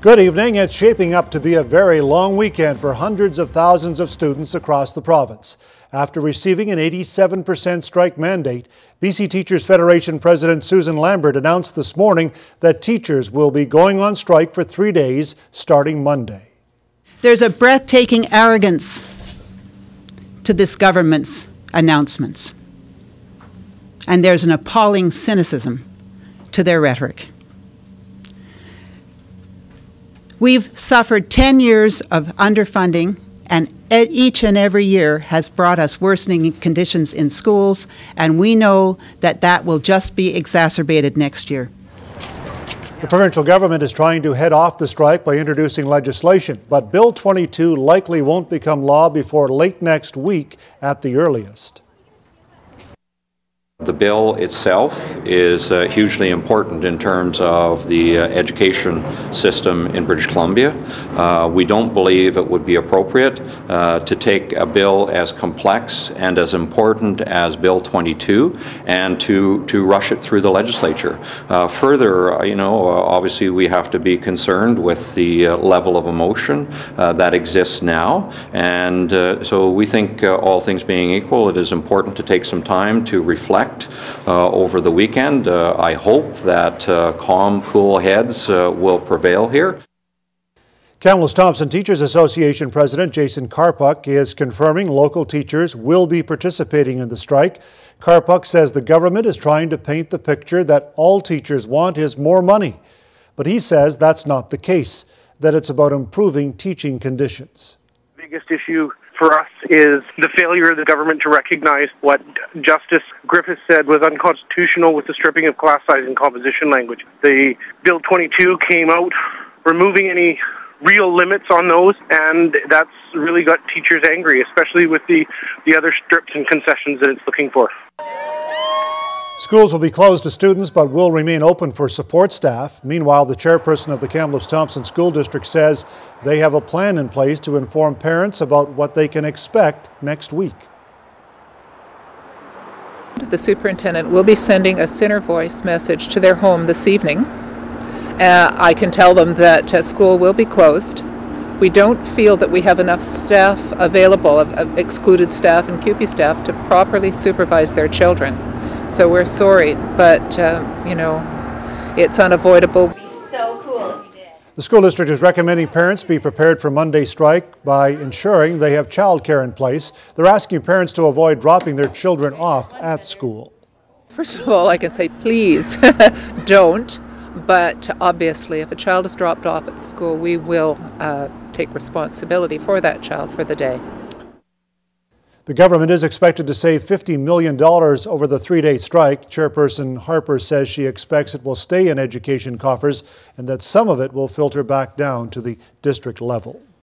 Good evening. It's shaping up to be a very long weekend for hundreds of thousands of students across the province. After receiving an 87% strike mandate, BC Teachers Federation President Susan Lambert announced this morning that teachers will be going on strike for 3 days starting Monday. There's a breathtaking arrogance to this government's announcements, and there's an appalling cynicism to their rhetoric. We've suffered 10 years of underfunding, and each and every year has brought us worsening conditions in schools, and we know that that will just be exacerbated next year. The provincial government is trying to head off the strike by introducing legislation, but Bill 22 likely won't become law before late next week at the earliest. The bill itself is hugely important in terms of the education system in British Columbia. We don't believe it would be appropriate to take a bill as complex and as important as Bill 22 and to rush it through the legislature. Further, obviously we have to be concerned with the level of emotion that exists now, and so we think all things being equal, it is important to take some time to reflect over the weekend. I hope that calm, cool heads will prevail here. Kamloops Thompson Teachers Association President Jason Karpuk is confirming local teachers will be participating in the strike. Karpuk says the government is trying to paint the picture that all teachers want is more money. But he says that's not the case, that it's about improving teaching conditions. The biggest issue for us is the failure of the government to recognize what Justice Griffith said was unconstitutional with the stripping of class size and composition language. The Bill 22 came out removing any real limits on those, and that's really got teachers angry, especially with the other strips and concessions that it's looking for. Schools will be closed to students but will remain open for support staff. Meanwhile, the chairperson of the Kamloops Thompson School District says they have a plan in place to inform parents about what they can expect next week. The superintendent will be sending a center voice message to their home this evening. I can tell them that school will be closed. We don't feel that we have enough staff available, excluded staff and CUPE staff, to properly supervise their children. So we're sorry, but, it's unavoidable. It'd be so cool if you did. The school district is recommending parents be prepared for Monday's strike by ensuring they have childcare in place. They're asking parents to avoid dropping their children off at school. First of all, I can say, please don't. But obviously, if a child is dropped off at the school, we will take responsibility for that child for the day. The government is expected to save $50 million over the 3-day strike. Chairperson Harper says she expects it will stay in education coffers and that some of it will filter back down to the district level.